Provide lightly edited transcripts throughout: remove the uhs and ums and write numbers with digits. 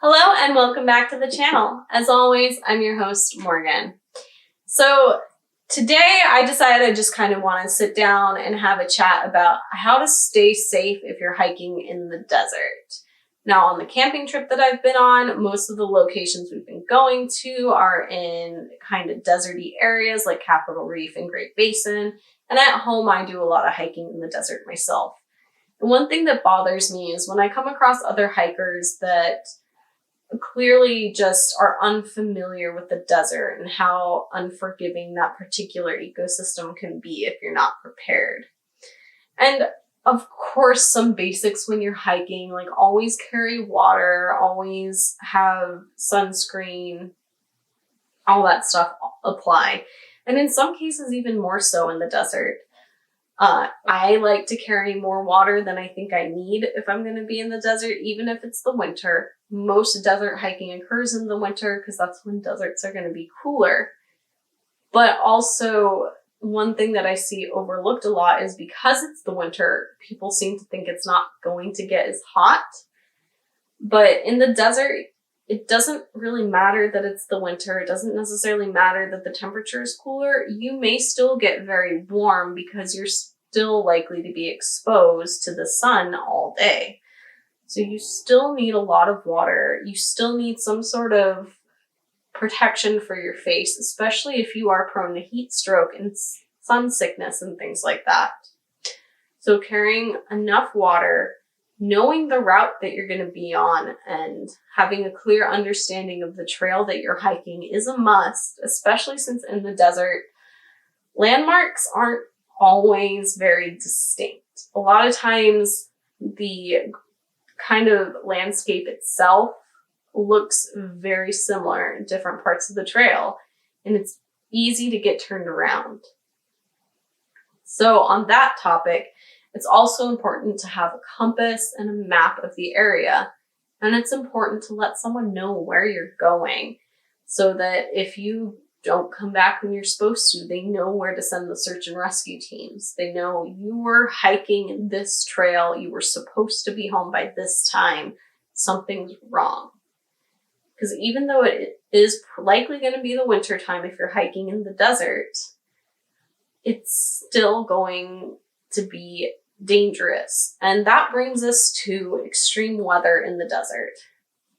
Hello and welcome back to the channel. As always, I'm your host, Morgan. So today I decided I just kind of want to sit down and have a chat about how to stay safe if you're hiking in the desert. Now, on the camping trip that I've been on, most of the locations we've been going to are in kind of deserty areas like Capitol Reef and Great Basin. And at home, I do a lot of hiking in the desert myself. And one thing that bothers me is when I come across other hikers that clearly just are unfamiliar with the desert and how unforgiving that particular ecosystem can be if you're not prepared. And of course, some basics when you're hiking, like always carry water, always have sunscreen, all that stuff apply. And in some cases, even more so in the desert. I like to carry more water than I think I need if I'm going to be in the desert, even if it's the winter. Most desert hiking occurs in the winter because that's when deserts are going to be cooler. But also, one thing that I see overlooked a lot is because it's the winter, people seem to think it's not going to get as hot. But in the desert, it doesn't really matter that it's the winter. It doesn't necessarily matter that the temperature is cooler. You may still get very warm because you're still likely to be exposed to the sun all day. So you still need a lot of water. You still need some sort of protection for your face, especially if you are prone to heat stroke and sun sickness and things like that. So carrying enough water, knowing the route that you're going to be on, and having a clear understanding of the trail that you're hiking is a must, especially since in the desert, landmarks aren't always very distinct. A lot of times the kind of landscape itself looks very similar in different parts of the trail, and it's easy to get turned around. So on that topic, it's also important to have a compass and a map of the area. And it's important to let someone know where you're going so that if you don't come back when you're supposed to, they know where to send the search and rescue teams. They know you were hiking this trail, you were supposed to be home by this time, something's wrong. Because even though it is likely going to be the winter time if you're hiking in the desert, it's still going to be dangerous. And that brings us to extreme weather in the desert.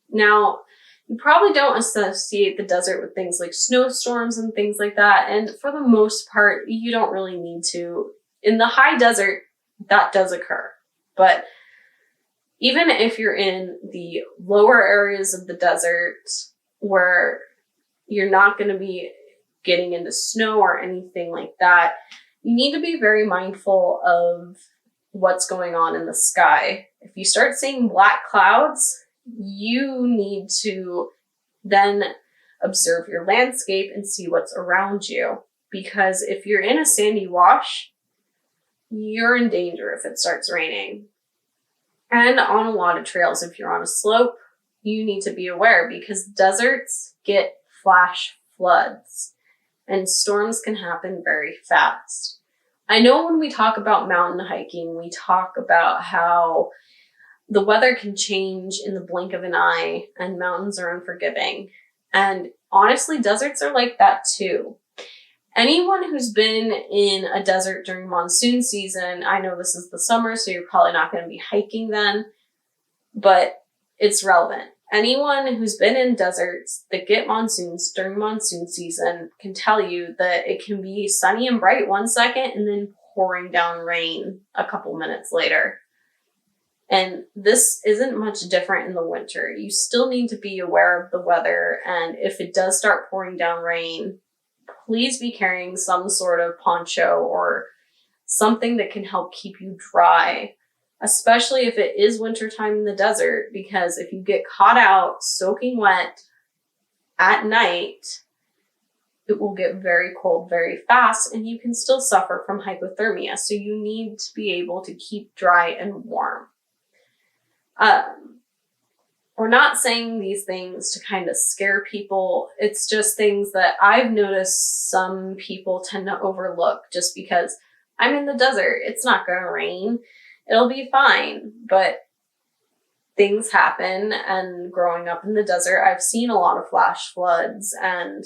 Now, you probably don't associate the desert with things like snowstorms and things like that. And for the most part, you don't really need to. In the high desert, that does occur. But even if you're in the lower areas of the desert where you're not going to be getting into snow or anything like that, you need to be very mindful of what's going on in the sky. If you start seeing black clouds, you need to then observe your landscape and see what's around you. Because if you're in a sandy wash, you're in danger if it starts raining. And on a lot of trails, if you're on a slope, you need to be aware because deserts get flash floods and storms can happen very fast. I know when we talk about mountain hiking, we talk about how the weather can change in the blink of an eye and mountains are unforgiving. And honestly, deserts are like that too. Anyone who's been in a desert during monsoon season, I know this is the summer, so you're probably not going to be hiking then, but it's relevant. Anyone who's been in deserts that get monsoons during monsoon season can tell you that it can be sunny and bright one second and then pouring down rain a couple minutes later. And this isn't much different in the winter. You still need to be aware of the weather, and if it does start pouring down rain, please be carrying some sort of poncho or something that can help keep you dry, especially if it is wintertime in the desert, because if you get caught out soaking wet at night, it will get very cold very fast and you can still suffer from hypothermia. So you need to be able to keep dry and warm. We're not saying these things to kind of scare people. It's just things that I've noticed some people tend to overlook just because I'm in the desert. It's not going to rain. It'll be fine. But things happen, and growing up in the desert, I've seen a lot of flash floods, and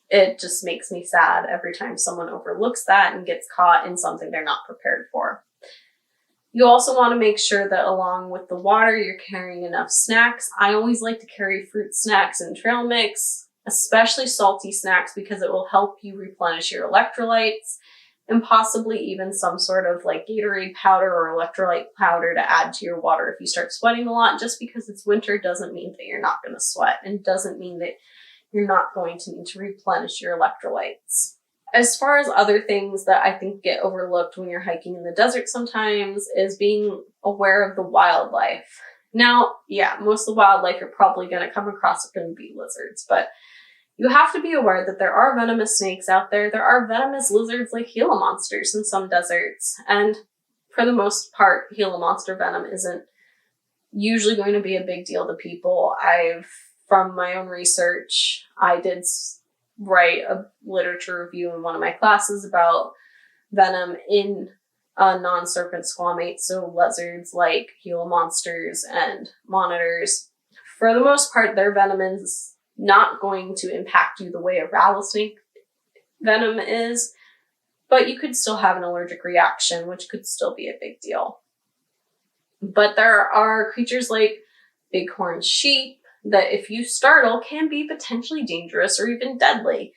it just makes me sad every time someone overlooks that and gets caught in something they're not prepared for. You also want to make sure that along with the water, you're carrying enough snacks. I always like to carry fruit snacks and trail mix, especially salty snacks, because it will help you replenish your electrolytes, and possibly even some sort of like Gatorade powder or electrolyte powder to add to your water if you start sweating a lot. Just because it's winter doesn't mean that you're not going to sweat, and doesn't mean that you're not going to need to replenish your electrolytes. As far as other things that I think get overlooked when you're hiking in the desert sometimes is being aware of the wildlife. Now, yeah, most of the wildlife you're probably going to come across are going to be lizards, but you have to be aware that there are venomous snakes out there. There are venomous lizards like Gila monsters in some deserts. And for the most part, Gila monster venom isn't usually going to be a big deal to people. From my own research, I did write a literature review in one of my classes about venom in non-serpent squamates, so lizards like Gila monsters and monitors. For the most part, their venom is not going to impact you the way a rattlesnake venom is, but you could still have an allergic reaction, which could still be a big deal. But there are creatures like bighorn sheep that if you startle can be potentially dangerous or even deadly,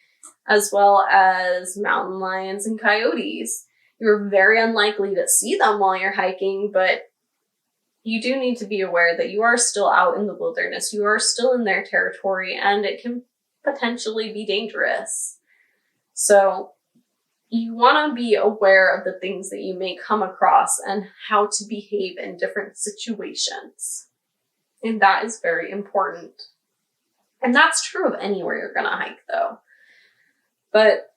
as well as mountain lions and coyotes. You're very unlikely to see them while you're hiking, but you do need to be aware that you are still out in the wilderness. You are still in their territory, and it can potentially be dangerous. So you want to be aware of the things that you may come across and how to behave in different situations. And that is very important. And that's true of anywhere you're going to hike, though. But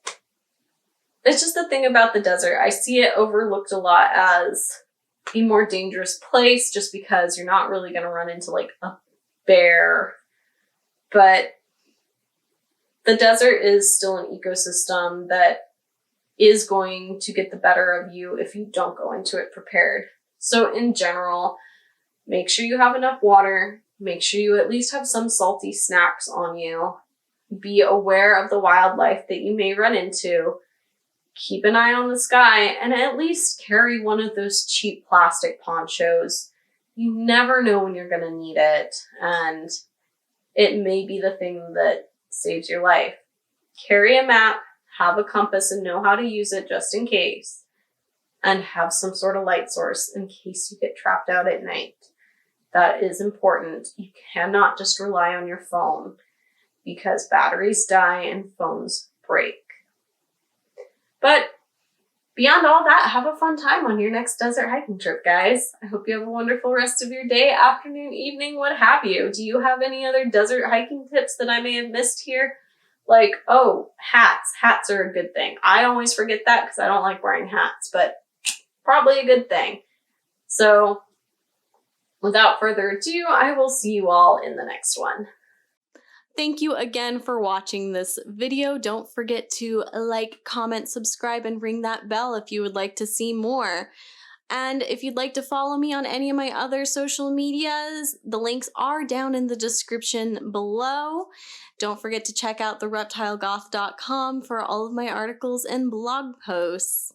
it's just the thing about the desert. I see it overlooked a lot as a more dangerous place just because you're not really going to run into like a bear. But the desert is still an ecosystem that is going to get the better of you if you don't go into it prepared. So in general, make sure you have enough water. Make sure you at least have some salty snacks on you. Be aware of the wildlife that you may run into. Keep an eye on the sky, and at least carry one of those cheap plastic ponchos. You never know when you're going to need it, and it may be the thing that saves your life. Carry a map, have a compass, and know how to use it just in case. And have some sort of light source in case you get trapped out at night. That is important. You cannot just rely on your phone because batteries die and phones break. But beyond all that, have a fun time on your next desert hiking trip, guys. I hope you have a wonderful rest of your day, afternoon, evening, what have you. Do you have any other desert hiking tips that I may have missed here? Like, oh, hats. Hats are a good thing. I always forget that because I don't like wearing hats, but probably a good thing. So without further ado, I will see you all in the next one. Thank you again for watching this video. Don't forget to like, comment, subscribe, and ring that bell if you would like to see more. And if you'd like to follow me on any of my other social medias, the links are down in the description below. Don't forget to check out thereptilegoth.com for all of my articles and blog posts.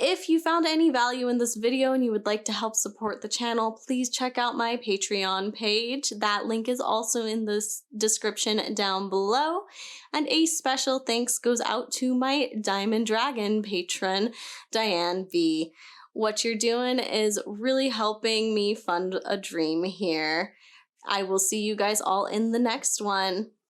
If you found any value in this video and you would like to help support the channel, please check out my Patreon page. That link is also in the description down below. And a special thanks goes out to my Diamond Dragon patron, Diane V. What you're doing is really helping me fund a dream here. I will see you guys all in the next one.